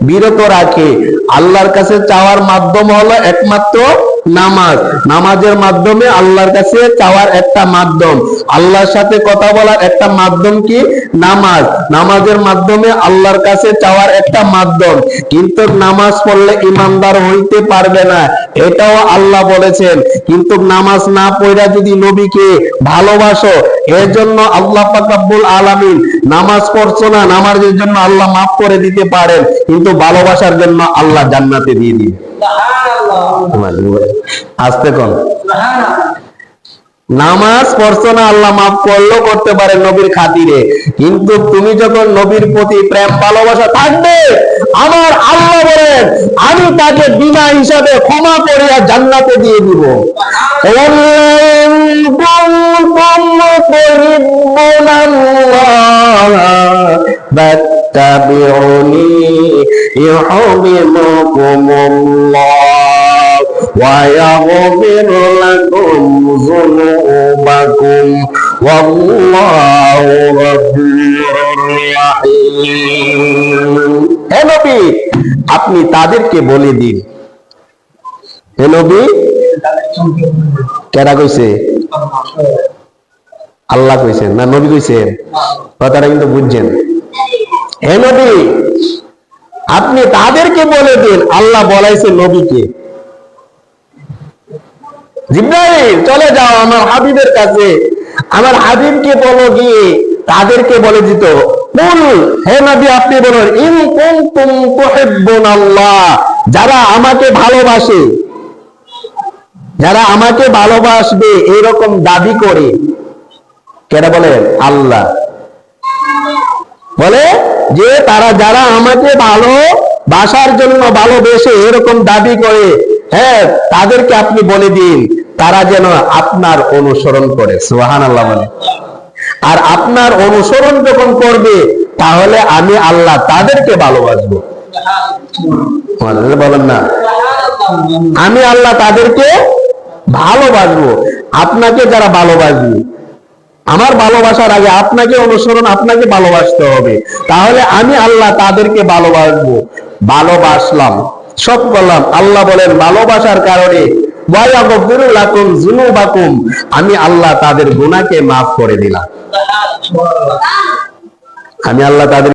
বিরত রাখে। আল্লাহর কাছে চাওয়ার মাধ্যম হলো একমাত্র নামাজ। নামাজের মাধ্যমে আল্লাহর কাছে চাওয়ার একটা মাধ্যম, আল্লাহর সাথে কথা বলার একটা মাধ্যম কি নামাজ। নামাজের মাধ্যমে আল্লাহর কাছে চাওয়ার একটা মাধ্যম। কিন্তু নামাজ পড়লে ইমানদার হইতে পারবে না, এটাও আল্লাহ বলেছেন। কিন্তু নামাজ না পড়া যদি নবীকে ভালোবাসো, এর জন্য আল্লাহ পাক রব্বুল আলামিন নামাজ পড়ছো না, নামাজের জন্য আল্লাহ মাফ করে দিতে পারেন, কিন্তু ভালোবাসার জন্য আল্লাহ জান্নাতে দিয়ে দিবে। আস্তে কোন নামাজ পড়ছো না, আল্লাহ মাফ করলেও করতে পারে নবীর খাতিরে, কিন্তু তুমি যখন নবীর প্রতি প্রেম ভালোবাসা থাকবে, আমার আল্লাহ বলেন আমি তাকে বিনা হিসাবে ক্ষমা করিয়া জান্নাতে দিয়ে দিব। ويغفر لكم ذنوبكم والله غفور رحيم। হে নবী আপনি তাদেরকে বলে দিন, হে নবী কেডা কইছে? আল্লাহ কইছেন না নবী কইছেন? কথাটা কিন্তু বুঝছেন। হে নবী আপনি তাদেরকে বলে দিন, আল্লাহ বলাইছে নবীকে, জিবরাইল চলে যাও আমার হাবিবের কাছে, আমার হাবিবকে বলো গিয়ে তাদেরকে বলে দিত, কুল হে নবী আপনি বলুন, ইন কুনতুম তুহিব্বুনাল্লাহ, যারা আমাকে ভালোবাসে, যারা আমাকে ভালোবাসবে এরকম দাবি করে, কেন বলেন? আল্লাহ বলে যে তারা যারা আমাকে ভালোবাসার জন্য ভালোবেসে এরকম দাবি করে, হ্যাঁ তাদেরকে আপনি বলে দিন তারা যেন আপনার অনুসরণ করে। সুবহানাল্লাহ বলে। আর আপনার অনুসরণ যখন করবে তাহলে আমি আল্লাহ তাদেরকে ভালোবাসবো। বলেন না, আমি আল্লাহ তাদেরকে ভালোবাসবো। আপনাকে যারা ভালোবাসবে, আমার ভালোবাসার আগে আপনাকে অনুসরণ, আপনাকে ভালোবাসতে হবে, তাহলে আমি আল্লাহ তাদেরকে ভালোবাসবো। ভালোবাসলাম, সব করলাম। আল্লাহ বলেন ভালোবাসার কারণে ওয়ায়াগফিরু লাকুম যুনুবাকুম, আমি আল্লাহ তাদের গুনাহকে মাফ করে দিলাম। আমি আল্লাহ তাদের